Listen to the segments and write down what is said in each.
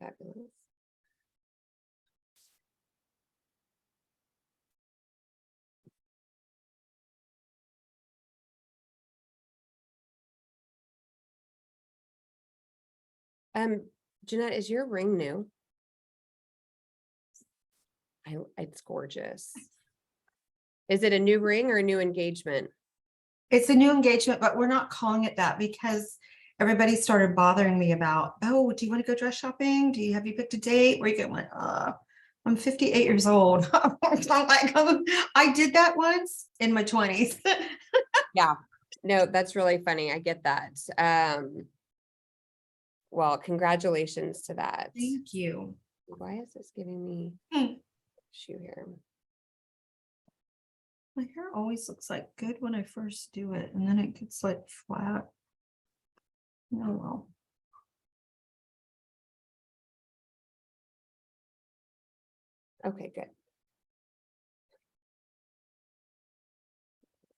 Fabulous. Jeanette, is your ring new? It's gorgeous. Is it a new ring or a new engagement? It's a new engagement, but we're not calling it that because everybody started bothering me about, oh, do you want to go dress shopping? Have you picked a date? Where you going? Like, I'm 58 years old. I did that once in my 20s. Yeah, no, that's really funny. I get that. Well, congratulations to that. Thank you. Why is this giving me issue here? My hair always looks like good when I first do it, and then it gets like flat. Oh well. Okay, good.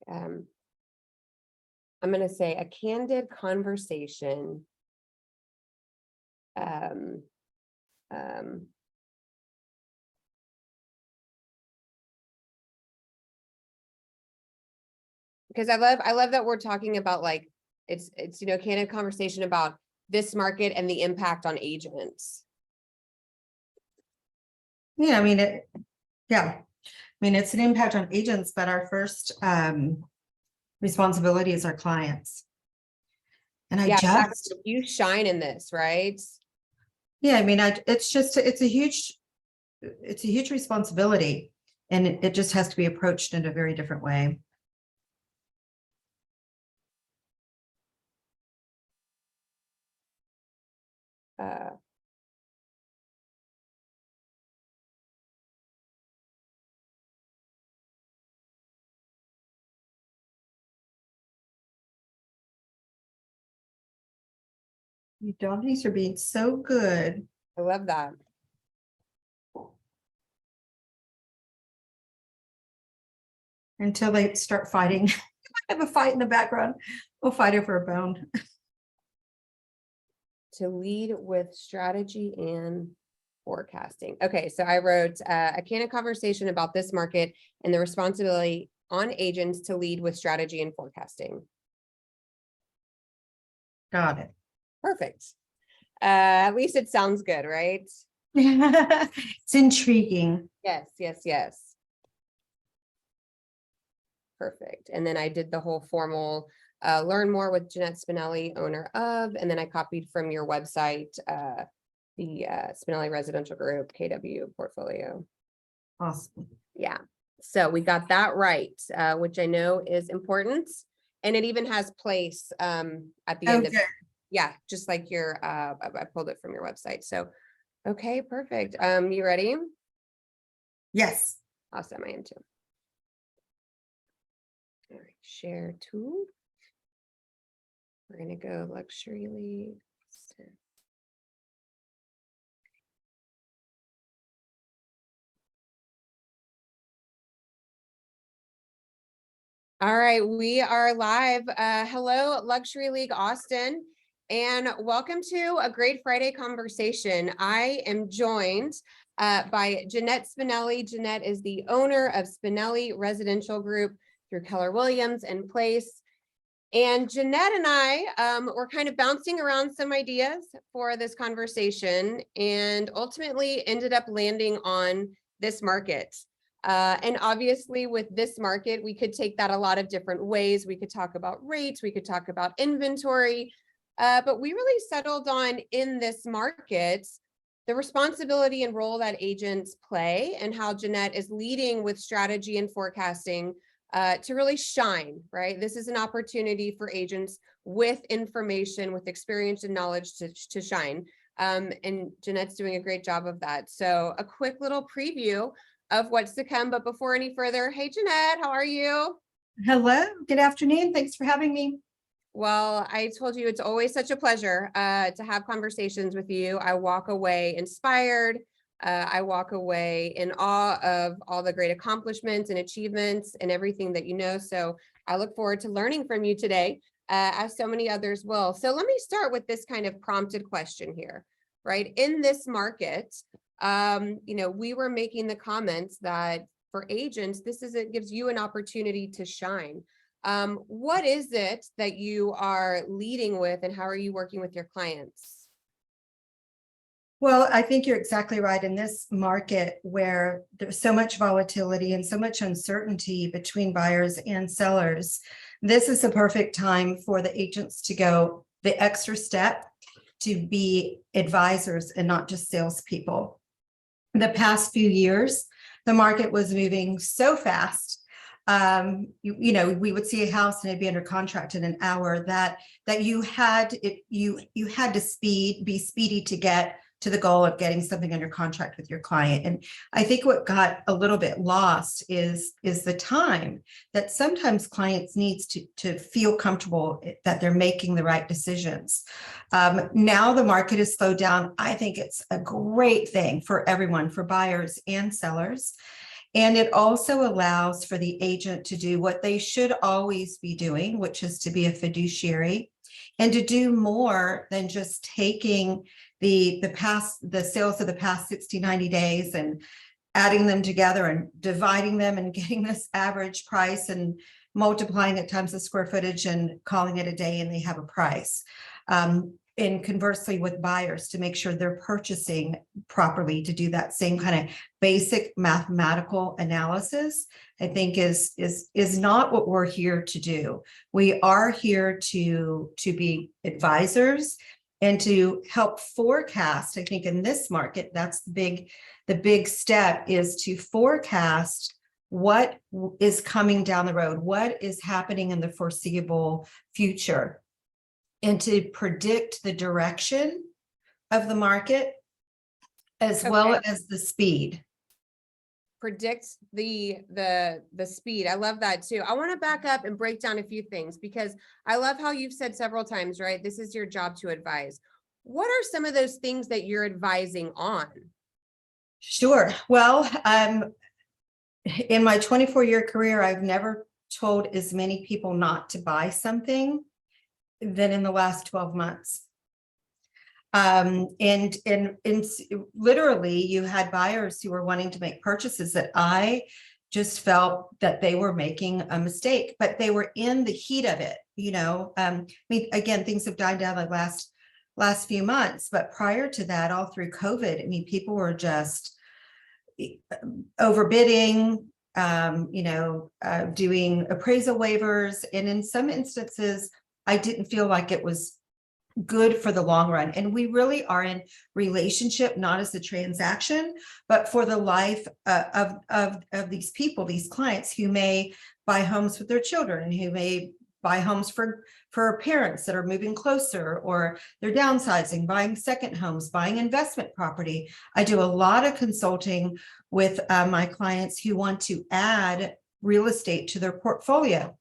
I'm going to say a candid conversation. Because I love that we're talking about like it's candid conversation about this market and the impact on agents. Yeah, I mean it's an impact on agents, but our first responsibility is our clients. And Exactly. You shine in this, right? Yeah, I mean, it's a huge responsibility, and it just has to be approached in a very different way. You doggies are being so good. I love that. Until they start fighting. I have a fight in the background. We'll fight over a bone. To lead with strategy and forecasting. Okay, so I wrote a candid conversation about this market and the responsibility on agents to lead with strategy and forecasting. Got it. Perfect. At least it sounds good, right? It's intriguing. Yes. Perfect. And then I did the whole formal learn more with Jeanette Spinelli, owner of, and then I copied from your website, the Spinelli Residential Group, KW portfolio. Awesome. Yeah. So we got that right, which I know is important. And it even has place at the end of it. Yeah, just like your, I pulled it from your website. So, okay, perfect. You ready? Yes. Awesome, I am too. All right, share tool. We're gonna go luxury league. All right, we are live. Hello, Luxury League Austin, and welcome to a Great Friday conversation. I am joined by Jeanette Spinelli. Jeanette is the owner of Spinelli Residential Group through Keller Williams and Place. And Jeanette and I were kind of bouncing around some ideas for this conversation and ultimately ended up landing on this market. And obviously with this market, we could take that a lot of different ways. We could talk about rates, we could talk about inventory, but we really settled on in this market, the responsibility and role that agents play and how Jeanette is leading with strategy and forecasting to really shine, right? This is an opportunity for agents with information, with experience and knowledge to shine. And Jeanette's doing a great job of that. So a quick little preview of what's to come. But before any further, hey, Jeanette, how are you? Hello, good afternoon. Thanks for having me. Well, I told you it's always such a pleasure to have conversations with you. I walk away inspired. I walk away in awe of all the great accomplishments and achievements and everything that you know. So I look forward to learning from you today, as so many others will. So let me start with this kind of prompted question here. right? In this market, we were making the comments that for agents, it gives you an opportunity to shine. What is it that you are leading with, and how are you working with your clients? Well, I think you're exactly right. In this market where there's so much volatility and so much uncertainty between buyers and sellers, this is the perfect time for the agents to go the extra step to be advisors and not just salespeople. The past few years, the market was moving so fast. We would see a house and it'd be under contract in an hour that you had to be speedy to get to the goal of getting something under contract with your client. And I think what got a little bit lost is the time that sometimes clients needs to feel comfortable that they're making the right decisions. Now the market has slowed down. I think it's a great thing for everyone, for buyers and sellers. And it also allows for the agent to do what they should always be doing, which is to be a fiduciary and to do more than just taking the sales of the past 60, 90 days and adding them together and dividing them and getting this average price and multiplying it times the square footage and calling it a day and they have a price. And conversely with buyers, to make sure they're purchasing properly, to do that same kind of basic mathematical analysis, I think is not what we're here to do. We are here to be advisors and to help forecast. I think in this market, that's the big step, is to forecast what is coming down the road, what is happening in the foreseeable future, and to predict the direction of the market as well as the speed. Predict the speed. I love that too. I want to back up and break down a few things, because I love how you've said several times, right? This is your job to advise. What are some of those things that you're advising on? Sure. Well, in my 24-year career, I've never told as many people not to buy something than in the last 12 months. And literally you had buyers who were wanting to make purchases that I just felt that they were making a mistake, but they were in the heat of it. Again, things have died down the last few months, but prior to that, all through COVID, people were just overbidding, doing appraisal waivers. And in some instances, I didn't feel like it was good for the long run. And we really are in relationship, not as a transaction, but for the life of these people, these clients who may buy homes with their children and who may buy homes for parents that are moving closer, or they're downsizing, buying second homes, buying investment property. I do a lot of consulting with my clients who want to add real estate to their portfolio.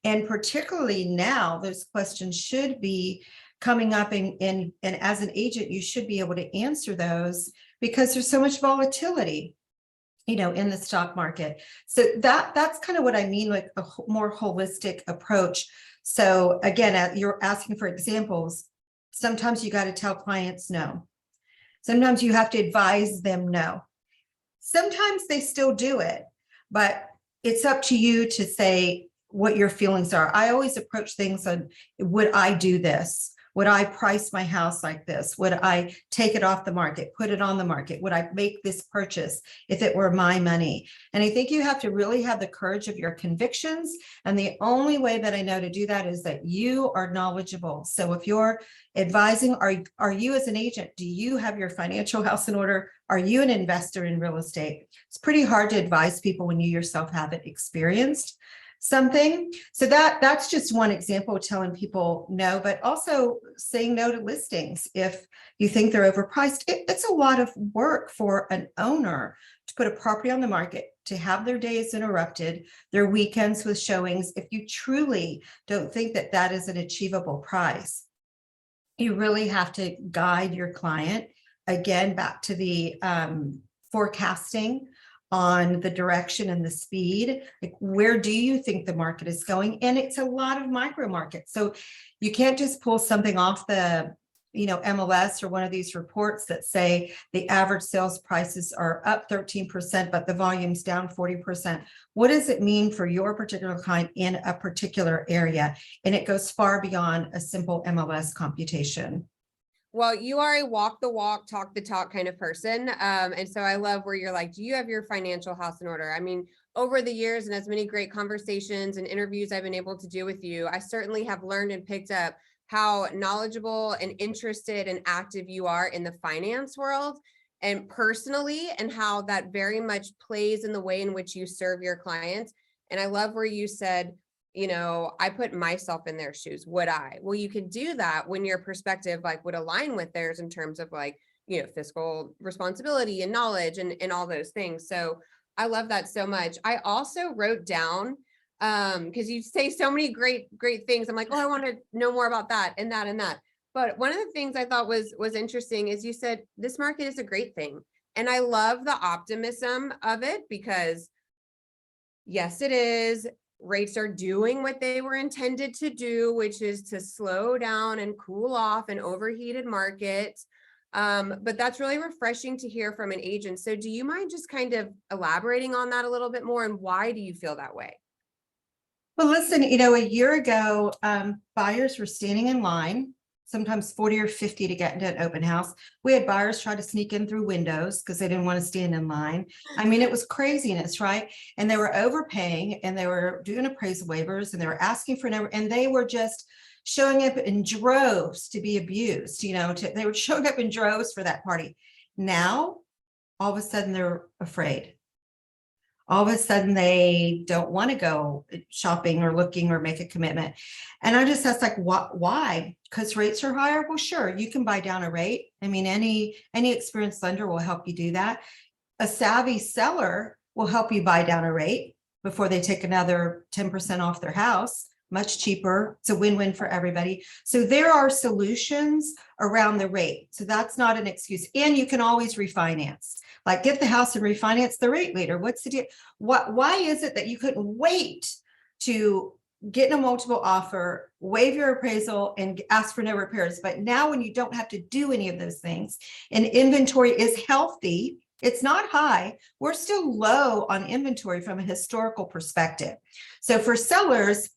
And particularly now, those questions should be coming up, and as an agent, you should be able to answer those, because there's so much volatility, in the stock market. So that's kind of what I mean, like a more holistic approach. So again, you're asking for examples. Sometimes you got to tell clients no. Sometimes you have to advise them no. Sometimes they still do it, but it's up to you to say what your feelings are. I always approach things on, would I do this? Would I price my house like this? Would I take it off the market, put it on the market? Would I make this purchase if it were my money? And I think you have to really have the courage of your convictions. And the only way that I know to do that is that you are knowledgeable. So if you're advising, are you as an agent, do you have your financial house in order? Are you an investor in real estate? It's pretty hard to advise people when you yourself haven't experienced something. So that's just one example of telling people no, but also saying no to listings if you think they're overpriced. It's a lot of work for an owner to put a property on the market, to have their days interrupted, their weekends with showings. If you truly don't think that that is an achievable price, you really have to guide your client, again, back to the forecasting on the direction and the speed. Like, where do you think the market is going? And it's a lot of micro markets. So you can't just pull something off the MLS or one of these reports that say the average sales prices are up 13%, but the volume's down 40%. What does it mean for your particular client in a particular area? And it goes far beyond a simple MLS computation. Well, you are a walk the walk, talk the talk kind of person. And so I love where you're like, do you have your financial house in order? I mean, over the years and as many great conversations and interviews I've been able to do with you, I certainly have learned and picked up how knowledgeable and interested and active you are in the finance world and personally, and how that very much plays in the way in which you serve your clients. And I love where you said, I put myself in their shoes. Would I? Well, you can do that when your perspective like would align with theirs in terms of like, fiscal responsibility and knowledge and all those things. So I love that so much. I also wrote down, because you say so many great things. I'm like, oh, I want to know more about that and that and that. But one of the things I thought was interesting is you said this market is a great thing. And I love the optimism of it because yes, it is. Rates are doing what they were intended to do, which is to slow down and cool off an overheated market. But that's really refreshing to hear from an agent. So do you mind just kind of elaborating on that a little bit more, and why do you feel that way? Well, listen, a year ago, buyers were standing in line, sometimes 40 or 50 to get into an open house. We had buyers try to sneak in through windows because they didn't want to stand in line. I mean, it was craziness, right? And they were overpaying and they were doing appraisal waivers and they were asking for and they were just showing up in droves to be abused, they were showing up in droves for that party. Now, all of a sudden they're afraid. All of a sudden they don't want to go shopping or looking or make a commitment. And I just asked, like, why? Because rates are higher. Well, sure, you can buy down a rate. I mean, any experienced lender will help you do that. A savvy seller will help you buy down a rate before they take another 10% off their house. Much cheaper. It's a win-win for everybody. So there are solutions around the rate. So that's not an excuse. And you can always refinance. Like, get the house and refinance the rate later. What's the deal? Why is it that you couldn't wait to get a multiple offer, waive your appraisal, and ask for no repairs? But now when you don't have to do any of those things and inventory is healthy, it's not high. We're still low on inventory from a historical perspective. So for sellers,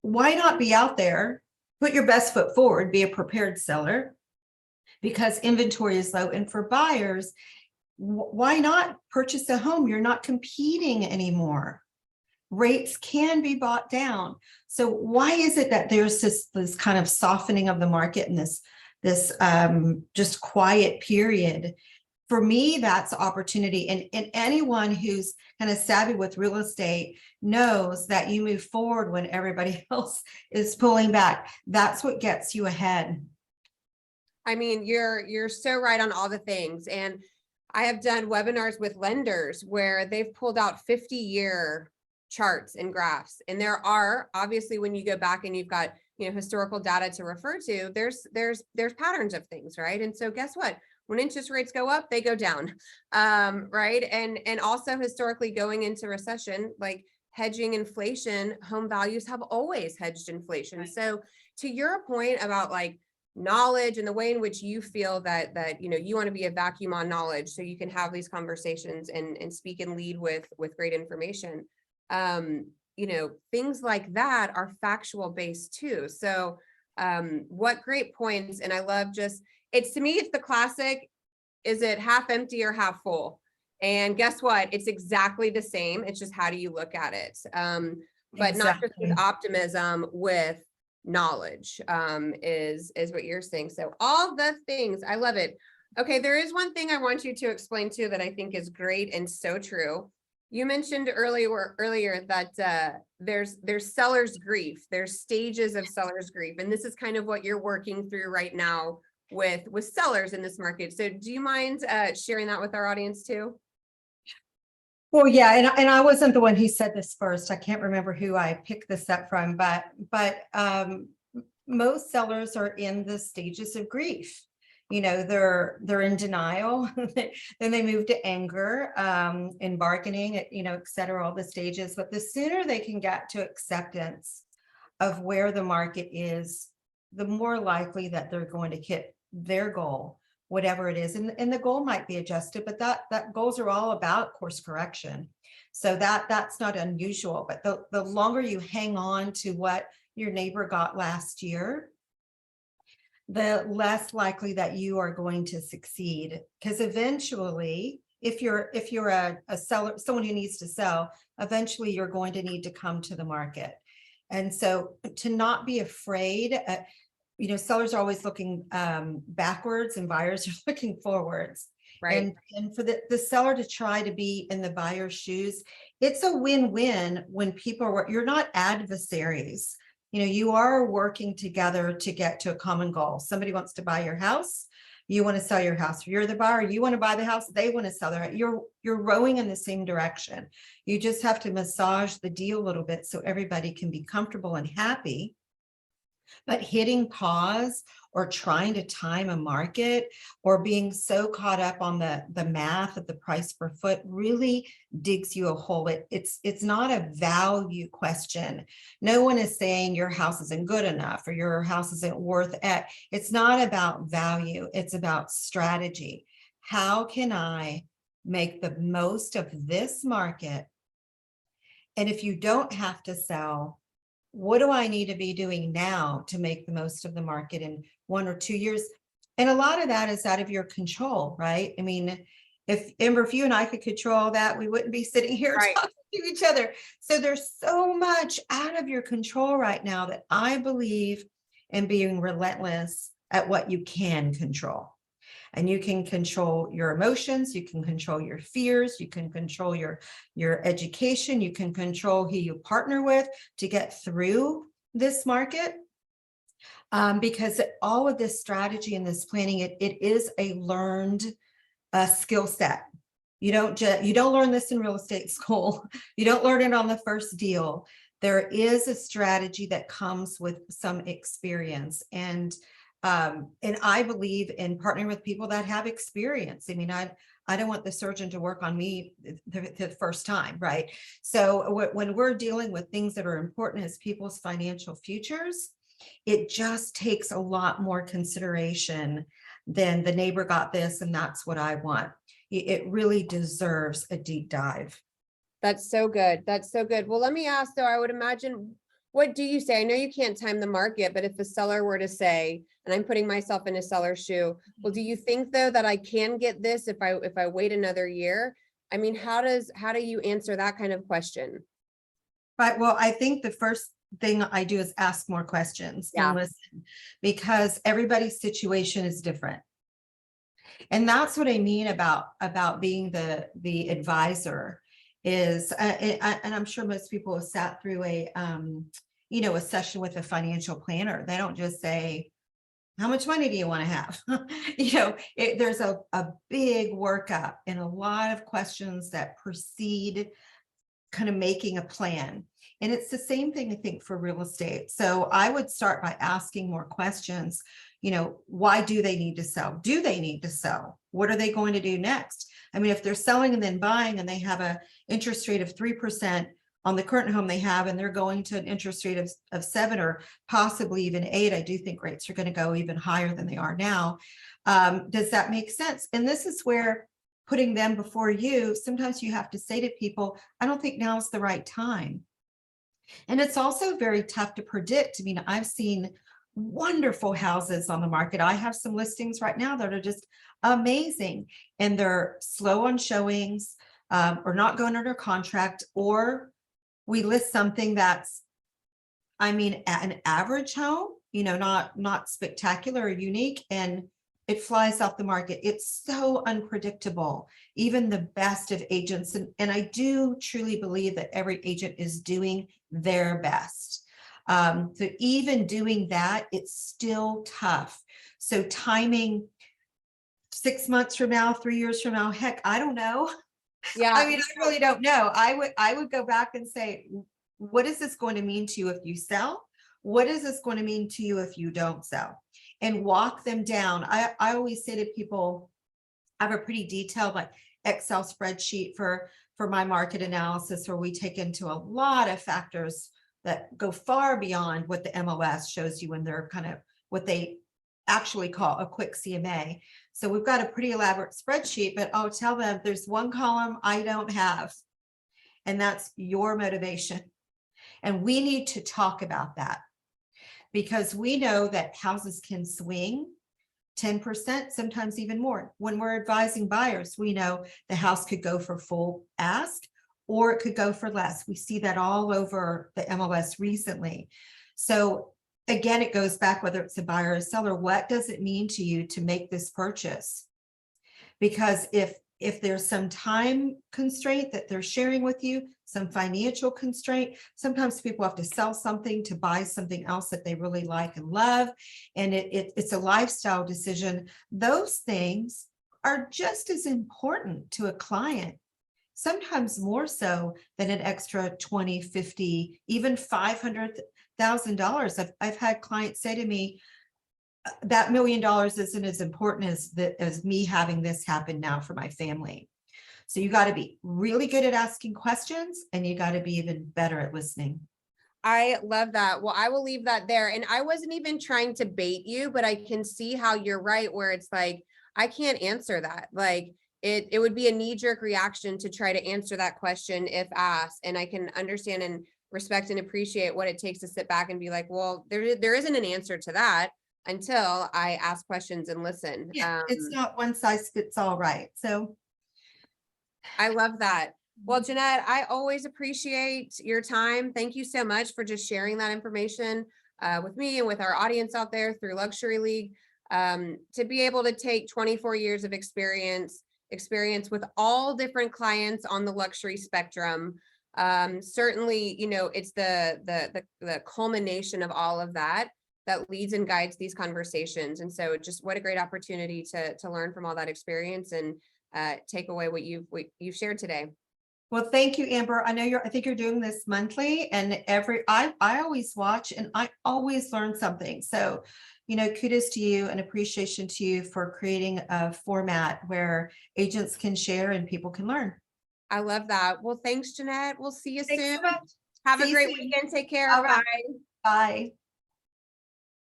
why not be out there, put your best foot forward, be a prepared seller, because inventory is low. And for buyers, why not purchase a home? You're not competing anymore. Rates can be bought down. So why is it that there's this kind of softening of the market and this just quiet period? For me, that's opportunity. And anyone who's kind of savvy with real estate knows that you move forward when everybody else is pulling back. That's what gets you ahead. I mean, you're so right on all the things. And I have done webinars with lenders where they've pulled out 50-year charts and graphs. And there are, obviously, when you go back and you've got, historical data to refer to, there's patterns of things, right? And so guess what? When interest rates go up, they go down, right? And also historically going into recession, like hedging inflation, home values have always hedged inflation. Right. So to your point about like knowledge and the way in which you feel that you want to be a vacuum on knowledge so you can have these conversations and speak and lead with great information. Things like that are factual based too. So what great points. And I love to me, it's the classic, is it half empty or half full? And guess what? It's exactly the same. It's just, how do you look at it? But not just with optimism, with knowledge, is what you're saying. So all the things, I love it. Okay. There is one thing I want you to explain too, that I think is great and so true. You mentioned earlier that there's seller's grief. There's stages of seller's grief. And this is kind of what you're working through right now with sellers in this market. So do you mind sharing that with our audience too? Well, yeah, and I wasn't the one who said this first. I can't remember who I picked this up from, but most sellers are in the stages of grief. They're in denial. Then they move to anger, and bargaining, et cetera, all the stages. But the sooner they can get to acceptance of where the market is the more likely that they're going to hit their goal, whatever it is. And the goal might be adjusted, but that goals are all about course correction. So that's not unusual, but the longer you hang on to what your neighbor got last year, the less likely that you are going to succeed. Because eventually, if you're a seller, someone who needs to sell, eventually you're going to need to come to the market. And so to not be afraid, sellers are always looking backwards and buyers are looking forwards. Right. And for the seller to try to be in the buyer's shoes, it's a win-win when people are, you're not adversaries. You are working together to get to a common goal. Somebody wants to buy your house. You want to sell your house. You're the buyer. You want to buy the house. They want to sell their house. You're rowing in the same direction. You just have to massage the deal a little bit so everybody can be comfortable and happy. But hitting pause or trying to time a market or being so caught up on the math of the price per foot really digs you a hole. It's not a value question. No one is saying your house isn't good enough or your house isn't worth it. It's not about value. It's about strategy. How can I make the most of this market? And if you don't have to sell, what do I need to be doing now to make the most of the market in 1 or 2 years? And a lot of that is out of your control, right? I mean, if Amber, if you and I could control that, we wouldn't be sitting here Right. talking to each other. So there's so much out of your control right now that I believe in being relentless at what you can control. And you can control your emotions, you can control your fears, you can control your education, you can control who you partner with to get through this market. Because all of this strategy and this planning, it is a learned skill set. You don't learn this in real estate school. You don't learn it on the first deal. There is a strategy that comes with some experience. And I believe in partnering with people that have experience. I mean, I don't want the surgeon to work on me the first time, right? So when we're dealing with things that are important as people's financial futures, it just takes a lot more consideration than the neighbor got this and that's what I want. It really deserves a deep dive. That's so good. That's so good. Well, let me ask though, I would imagine, what do you say? I know you can't time the market, but if a seller were to say, and I'm putting myself in a seller's shoe, well, do you think though that I can get this if I wait another year? I mean, how do you answer that kind of question? Right. Well, I think the first thing I do is ask more questions Yeah. and listen, because everybody's situation is different. And that's what I mean about being the advisor is, and I'm sure most people have sat through a session with a financial planner. They don't just say, how much money do you want to have? There's a big workup and a lot of questions that precede kind of making a plan. And it's the same thing, I think, for real estate. So I would start by asking more questions. Why do they need to sell? Do they need to sell? What are they going to do next? I mean, if they're selling and then buying and they have an interest rate of 3% on the current home they have, and they're going to an interest rate of 7 or possibly even 8, I do think rates are going to go even higher than they are now. Does that make sense? And this is where putting them before you, sometimes you have to say to people, I don't think now is the right time. And it's also very tough to predict. I mean, I've seen wonderful houses on the market. I have some listings right now that are just amazing, and they're slow on showings, or not going under contract, or we list something that's, I mean, an average home, not spectacular or unique, and it flies off the market. It's so unpredictable, even the best of agents. And I do truly believe that every agent is doing their best. So even doing that, it's still tough. So timing 6 months from now, 3 years from now, heck, I don't know. Yeah. I mean, I really don't know. I would go back and say, what is this going to mean to you if you sell? What is this going to mean to you if you don't sell? And walk them down. I always say to people, I have a pretty detailed Excel spreadsheet for my market analysis, where we take into a lot of factors that go far beyond what the MLS shows you when they're kind of what they actually call a quick CMA. So we've got a pretty elaborate spreadsheet, but I'll tell them there's one column I don't have, and that's your motivation. And we need to talk about that because we know that houses can swing 10%, sometimes even more. When we're advising buyers, we know the house could go for full ask or it could go for less. We see that all over the MLS recently. So again, it goes back, whether it's a buyer or a seller, what does it mean to you to make this purchase? Because if there's some time constraint that they're sharing with you, some financial constraint, sometimes people have to sell something to buy something else that they really like and love. And it's a lifestyle decision. Those things are just as important to a client, sometimes more so than an extra 20, 50, even $500,000. I've had clients say to me, that $1 million isn't as important as me having this happen now for my family. So you got to be really good at asking questions, and you got to be even better at listening. I love that. Well, I will leave that there. And I wasn't even trying to bait you, but I can see how you're right, where it's like, I can't answer that. Like it would be a knee-jerk reaction to try to answer that question if asked. And I can understand and respect and appreciate what it takes to sit back and be like, well, there isn't an answer to that until I ask questions and listen. Yeah, it's not one size fits all, right? So I love that. Well, Jeanette, I always appreciate your time. Thank you so much for just sharing that information with me and with our audience out there through Luxury League. To be able to take 24 years of experience with all different clients on the luxury spectrum. Certainly, you know, it's the culmination of all of that leads and guides these conversations. And so just what a great opportunity to learn from all that experience and take away what you've shared today. well, thank you, Amber. I think you're doing this monthly, and I always watch and I always learn something. So, you know, kudos to you and appreciation to you for creating a format where agents can share and people can learn. I love that. Well, thanks, Jeanette. We'll see you Thanks soon. so much. Have See a you great soon. weekend. Take care. All right. Bye. Bye.